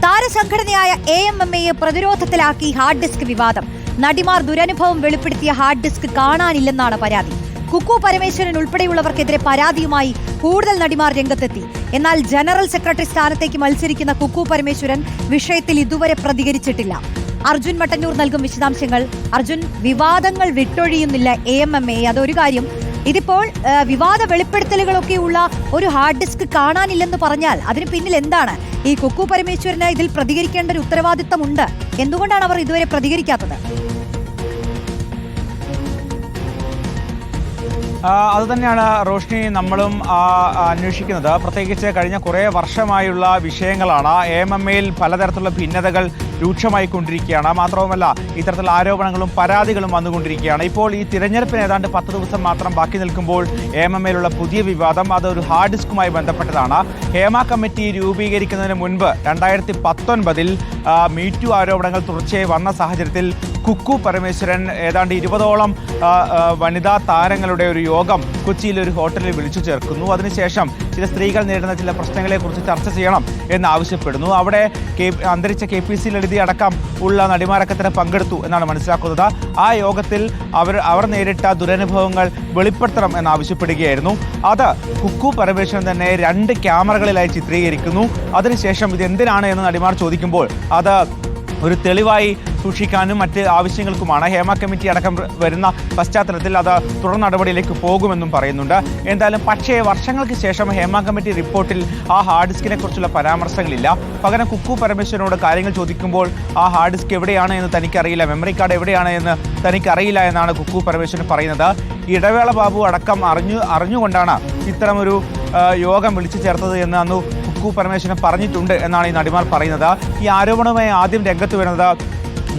താരസംഘടനയായ AMMയെ പ്രതിരോധത്തിലാക്കി hard disk വിവാദം. നടിമാർ ദുരനുഭവം വെളിപ്പെടുത്തിയ ഹാർഡ് ഡിസ്ക് കാണാനില്ലെന്നാണ് പരാതി. കുക്കു പരമേശ്വരൻ ഉൾപ്പെടെയുള്ളവർക്കെതിരെ പരാതിയുമായി കൂടുതൽ നടിമാർ രംഗത്തെത്തി. എന്നാൽ ജനറൽ സെക്രട്ടറി സ്ഥാനത്തേക്ക് മത്സരിക്കുന്ന കുക്കു പരമേശ്വരൻ വിഷയത്തിൽ ഇതുവരെ പ്രതികരിച്ചിട്ടില്ല. അർജുൻ മട്ടന്നൂർ നൽകും വിശദാംശങ്ങൾ. അർജുൻ, വിവാദങ്ങൾ വിട്ടൊഴിയുന്നില്ല AMMയെ, അതൊരു കാര്യം. ഇതിപ്പോൾ വിവാദ വെളിപ്പെടുത്തലുകളൊക്കെയുള്ള ഒരു ഹാർഡ് ഡിസ്ക് കാണാനില്ലെന്ന് പറഞ്ഞാൽ അതിന് പിന്നിൽ എന്താണ്? ഈ കുക്കു പരമേശ്വരന് ഇതിൽ പ്രതികരിക്കേണ്ട ഒരു ഉത്തരവാദിത്തമുണ്ട്. എന്തുകൊണ്ടാണ് അവർ ഇതുവരെ പ്രതികരിക്കാത്തത്? അതുതന്നെയാണ് റോഷ്നി നമ്മളും അന്വേഷിക്കുന്നത്. പ്രത്യേകിച്ച് കഴിഞ്ഞ കുറേ വർഷമായുള്ള വിഷയങ്ങളാണ്. AMMയിൽ പലതരത്തിലുള്ള ഭിന്നതകൾ രൂക്ഷമായിക്കൊണ്ടിരിക്കുകയാണ്. മാത്രവുമല്ല, ഇത്തരത്തിലുള്ള ആരോപണങ്ങളും പരാതികളും വന്നുകൊണ്ടിരിക്കുകയാണ്. ഇപ്പോൾ ഈ തിരഞ്ഞെടുപ്പിന് ഏതാണ്ട് 10 ദിവസം മാത്രം ബാക്കി നിൽക്കുമ്പോൾ AMMയിലുള്ള പുതിയ വിവാദം അതൊരു ഹാർഡ് ഡിസ്കുമായി ബന്ധപ്പെട്ടതാണ്. ഹേമ കമ്മിറ്റി രൂപീകരിക്കുന്നതിന് മുൻപ് 2019-ൽ മീറ്റു ആരോപണങ്ങൾ തുടർച്ചയായി വന്ന സാഹചര്യത്തിൽ കുക്കു പരമേശ്വരൻ ഏതാണ്ട് 20ഓളം വനിതാ താരങ്ങളുടെ ഒരു യോഗം കൊച്ചിയിൽ ഒരു ഹോട്ടലിൽ വിളിച്ചു ചേർക്കുന്നു. അതിനുശേഷം ചില സ്ത്രീകൾ നേരിടുന്ന ചില പ്രശ്നങ്ങളെക്കുറിച്ച് ചർച്ച ചെയ്യണം എന്നാവശ്യപ്പെടുന്നു. അവിടെ അന്തരിച്ച KPC ലളിത അടക്കം ഉള്ള നടിമാരൊക്കെ തന്നെ പങ്കെടുത്തു എന്നാണ് മനസ്സിലാക്കുന്നത്. ആ യോഗത്തിൽ അവർ നേരിട്ട ദുരനുഭവങ്ങൾ വെളിപ്പെടുത്തണം എന്നാവശ്യപ്പെടുകയായിരുന്നു. അത് കുക്കു പരമേശ്വരൻ തന്നെ 2 ക്യാമറകളിലായി ചിത്രീകരിക്കുന്നു. അതിനുശേഷം ഇത് എന്തിനാണ് എന്ന് നടിമാർ ചോദിക്കുമ്പോൾ അത് ഒരു തെളിവായി സൂക്ഷിക്കാനും മറ്റ് ആവശ്യങ്ങൾക്കുമാണ്. ഹേമ കമ്മിറ്റി അടക്കം വരുന്ന പശ്ചാത്തലത്തിൽ അത് തുടർ നടപടിയിലേക്ക് പോകുമെന്നും പറയുന്നുണ്ട്. എന്തായാലും പക്ഷേ വർഷങ്ങൾക്ക് ശേഷം ഹേമ കമ്മിറ്റി റിപ്പോർട്ടിൽ ആ ഹാർഡ് ഡിസ്കിനെ കുറിച്ചുള്ള പരാമർശങ്ങളില്ല. പകരം കുക്കു പരമേശ്വരനോട് കാര്യങ്ങൾ ചോദിക്കുമ്പോൾ ആ ഹാർഡ് ഡിസ്ക് എവിടെയാണ് എന്ന് തനിക്കറിയില്ല, മെമ്മറി കാർഡ് എവിടെയാണ് എന്ന് തനിക്കറിയില്ല എന്നാണ് കുക്കു പരമേശ്വരൻ പറയുന്നത്. ഇടവേള ബാബു അടക്കം അറിഞ്ഞുകൊണ്ടാണ് ഇത്തരമൊരു യോഗം വിളിച്ചു ചേർത്തത് എന്ന് അന്ന് കുക്കു പരമേശ്വരൻ പറഞ്ഞിട്ടുണ്ട് എന്നാണ് ഈ നടിമാർ പറയുന്നത്. ഈ ആരോപണവുമായി ആദ്യം രംഗത്ത് വരുന്നത്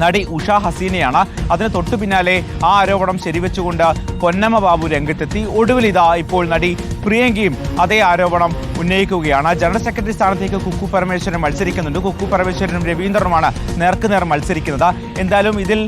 നടി ഉഷ ഹസീനയാണ്. അതിന് തൊട്ടു പിന്നാലെ ആ ആരോപണം ശരിവെച്ചുകൊണ്ട് പൊന്നമ്മ ബാബു രംഗത്തെത്തി. ഒടുവിൽ ഇതാ ഇപ്പോൾ നടി പ്രിയങ്കയും അതേ ആരോപണം ഉന്നയിക്കുകയാണ്. ജനറൽ സെക്രട്ടറി സ്ഥാനത്തേക്ക് കുക്കു പരമേശ്വരൻ മത്സരിക്കുന്നുണ്ട്. കുക്കു പരമേശ്വരനും രവീന്ദ്രനുമാണ് നേർക്കുനേർ മത്സരിക്കുന്നത്. എന്തായാലും ഇതിൽ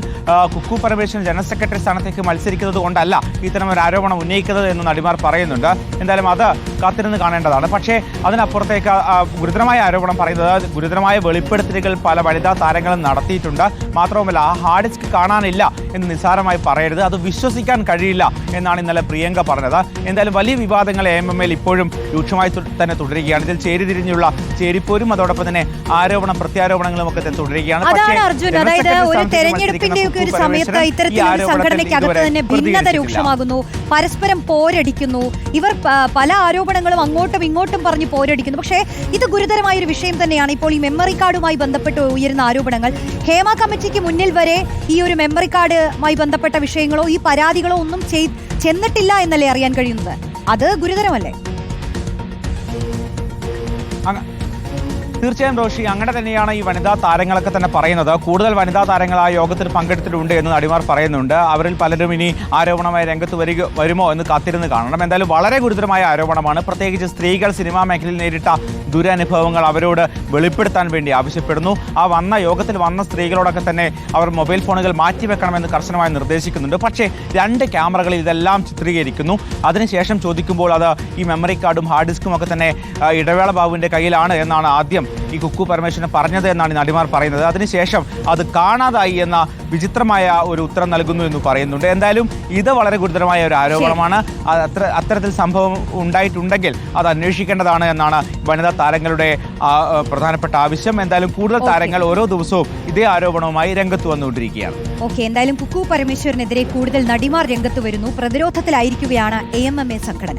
കുക്കു പരമേശ്വരൻ ജനറൽ സെക്രട്ടറി സ്ഥാനത്തേക്ക് മത്സരിക്കുന്നത് കൊണ്ടല്ല ഇത്തരം ഒരു ആരോപണം ഉന്നയിക്കുന്നത് എന്ന് നടിമാർ പറയുന്നുണ്ട്. എന്തായാലും അത് കാത്തിരുന്ന് കാണേണ്ടതാണ്. പക്ഷേ അതിനപ്പുറത്തേക്ക് ഗുരുതരമായ ആരോപണം പറയുന്നത് ഗുരുതരമായ വെളിപ്പെടുത്തലുകൾ പല വനിതാ താരങ്ങളും നടത്തിയിട്ടുണ്ട്. മാത്രവുമല്ല, ആ ഹാർഡ് ഡിസ്ക് കാണാനില്ല എന്ന് നിസ്സാരമായി പറയരുത്, അത് വിശ്വസിക്കാൻ കഴിയില്ല എന്നാണ് ഇന്നലെ പ്രിയങ്ക പറഞ്ഞത്. എന്തായാലും വലിയ വിവാദങ്ങൾ AMMയിൽ ഇപ്പോഴും രൂക്ഷമായി തന്നെ തുടരുകയാണ്. ഇതിൽ ചേരിതിരിഞ്ഞുള്ള ചേരിപ്പോരും അതോടൊപ്പം തന്നെ ആരോപണം പ്രത്യാരോപണങ്ങളും ഒക്കെ തുടരുകയാണ്. അതാണ് അർജുൻ, അതായത് ഒരു തെരഞ്ഞെടുപ്പിന്റെ ഒക്കെ ഒരു സമയത്ത് ഇത്തരത്തിലൊരു സംഘടനയ്ക്കകത്ത് തന്നെ ഭിന്നത രൂക്ഷമാകുന്നു, പരസ്പരം പോരടിക്കുന്നു. ഇവർ പല ആരോപണങ്ങളും അങ്ങോട്ടും ഇങ്ങോട്ടും പറഞ്ഞ് പോരടിക്കുന്നു. പക്ഷേ ഇത് ഗുരുതരമായ ഒരു വിഷയം തന്നെയാണ്. ഇപ്പോൾ ഈ മെമ്മറി കാർഡുമായി ബന്ധപ്പെട്ട് ഉയരുന്ന ആരോപണങ്ങൾ, ഹേമ കമ്മിറ്റിക്ക് മുന്നിൽ വരെ ഈ ഒരു മെമ്മറി കാർഡുമായി ബന്ധപ്പെട്ട വിഷയങ്ങളോ ഈ പരാതികളോ ഒന്നും ചെന്നിട്ടില്ല എന്നല്ലേ അറിയാൻ കഴിയുന്നത്? അത് ഗുരുതരമല്ലേ? തീർച്ചയായും റോഷി, അങ്ങനെ തന്നെയാണ് ഈ വനിതാ താരങ്ങളൊക്കെ തന്നെ പറയുന്നത്. കൂടുതൽ വനിതാ താരങ്ങൾ ആ യോഗത്തിൽ പങ്കെടുത്തിട്ടുണ്ട് എന്ന് നടിമാർ പറയുന്നുണ്ട്. അവരിൽ പലരും ഇനി ആരോപണമായി രംഗത്ത് വരുമോ എന്ന് കാത്തിരുന്ന് കാണണം. എന്തായാലും വളരെ ഗുരുതരമായ ആരോപണമാണ്. പ്രത്യേകിച്ച് സ്ത്രീകൾ സിനിമാ മേഖലയിൽ നേരിട്ട ദുരനുഭവങ്ങൾ അവരോട് വെളിപ്പെടുത്താൻ വേണ്ടി ആവശ്യപ്പെടുന്നു. ആ യോഗത്തിൽ വന്ന സ്ത്രീകളോടൊക്കെ തന്നെ അവർ മൊബൈൽ ഫോണുകൾ മാറ്റിവെക്കണമെന്ന് കർശനമായി നിർദ്ദേശിക്കുന്നുണ്ട്. പക്ഷേ 2 ക്യാമറകളിൽ ഇതെല്ലാം ചിത്രീകരിക്കുന്നു. അതിനുശേഷം ചോദിക്കുമ്പോൾ അത് ഈ മെമ്മറി കാർഡും ഹാർഡ് ഡിസ്കും ഒക്കെ തന്നെ ഇടവേള ബാബുവിൻ്റെ കയ്യിലാണ് എന്നാണ് ആദ്യം ഈ കുക്കു പരമേശ്വരൻ പറഞ്ഞത് എന്നാണ് നടിമാർ പറയുന്നത്. അതിനുശേഷം അത് കാണാതായി എന്ന വിചിത്രമായ ഒരു ഉത്തരം നൽകുന്നു എന്ന് പറയുന്നുണ്ട്. എന്തായാലും ഇത് വളരെ ഗുരുതരമായ ഒരു ആരോപണമാണ്. അത്തരത്തിൽ സംഭവം ഉണ്ടായിട്ടുണ്ടെങ്കിൽ അത് അന്വേഷിക്കേണ്ടതാണ് എന്നാണ് വനിതാ താരങ്ങളുടെ പ്രധാനപ്പെട്ട ആവശ്യം. എന്തായാലും കൂടുതൽ താരങ്ങൾ ഓരോ ദിവസവും ഇതേ ആരോപണവുമായി രംഗത്ത് വന്നുകൊണ്ടിരിക്കുകയാണ്. എന്തായാലും കുക്കു പരമേശ്വരനെതിരെ കൂടുതൽ നടിമാർ രംഗത്ത് വരുന്നു. പ്രതിരോധത്തിലായിരിക്കുകയാണ് AMMA സംഘടന.